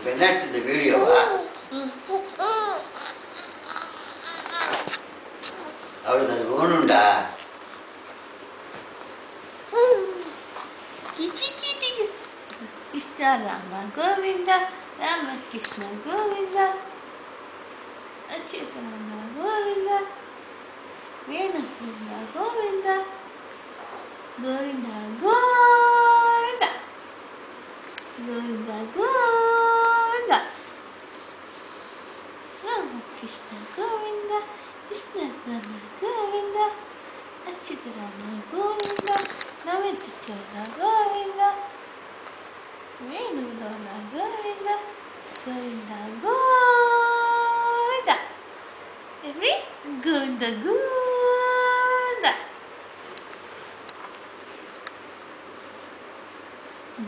என்னாச்சு இந்த வீடியோவா? அவளுக்கு அது வேணும்டா. கிருஷ்ணா ராம கோவிந்தா ராம கிருஷ்ண கோவிந்தா அச்சுத ராம கோவிந்தா வேணு கிருஷ்ண கோவிந்தா கோவிந்தா கோவிந்தா கோவிந்தா கோவிந்தா ராம கிருஷ்ண கோவிந்தா கிருஷ்ண ராம கோவிந்தா அச்சுத ராம கோவிந்தா நவதிச்சர கோவிந்தா வேணு ராம கோவிந்தா கோவிந்தா கோவிந்தா எப்படி Govinda Govinda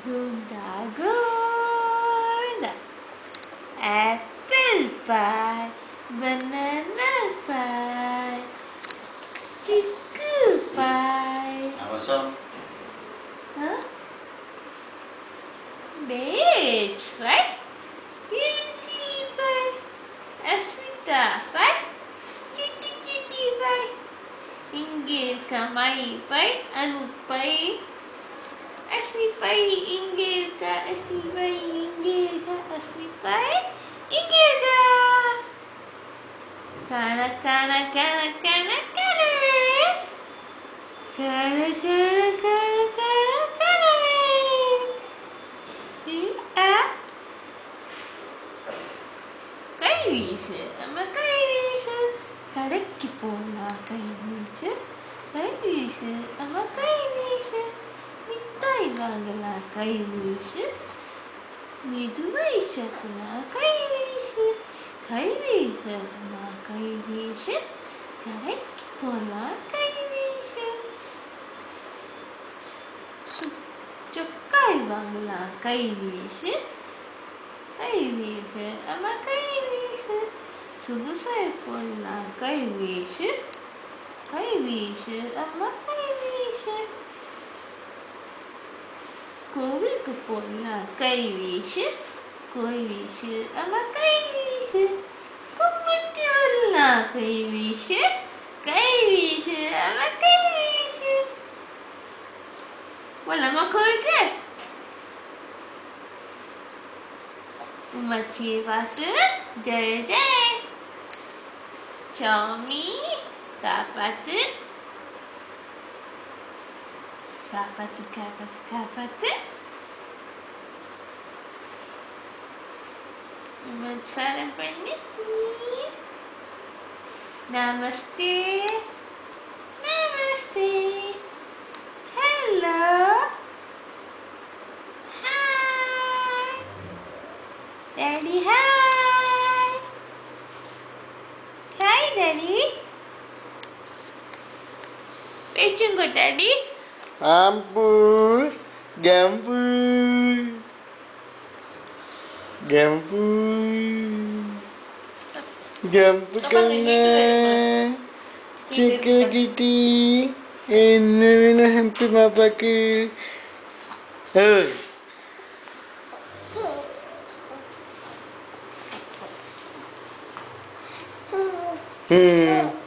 Govinda Govinda apple pie banana pie chicken pie அவசரம். huh dates right Pinky pie Asmita pie chitti chitti pie இங்கே இருக்க my pie Anu pie Asmi pie இங்கே இருக்க அஸ்மி பை இங்கே இருக்க அஸ்மி பை இங்கே இருக்க கண கண கண கண கணவே கண கண கண கண கணவே கை வீசு நம்ம கை வீசு கடைக்கு போலாம் கை வீசு கை வீசு நம்ம கை வீசு மிட்டாய் வாங்கலாம் கை வீசு மெதுவாய் சாப்பிடலாம் கை வீசு கை வீசு நம்ம கை வீசு கடைக்கு போலாம் கை வீசு சொக்காய் வாங்கலாம் கை வீசு கை வீசு நம்ம கை வீசு சொகுசாய் போடலாம் கை வீசு கை வீசு நம்ம கை வீசு கோவிலுக்கு போடலாம் கை வீசு கோய் வீசு நம்ம கை வீசு கும்பிட்டு வரலாம் கை வீசு கை வீசு நம்ம கை வீசு போலாமா கோவிலுக்கு உமச்சியை பார்த்து ஜெய ஜெய சாமி காப்பாத்து காப்பாத்து காப்பாத்து காப்பாத்து நமஸ்காரம் பண்ணி நமஸ்தே நமஸ்தே hello Daddy, hi! Hi, Daddy. Pechungo, Daddy. Ampun, gampun, gampun, gampun kena, cika giti, ena hampir apa ke? Hmm.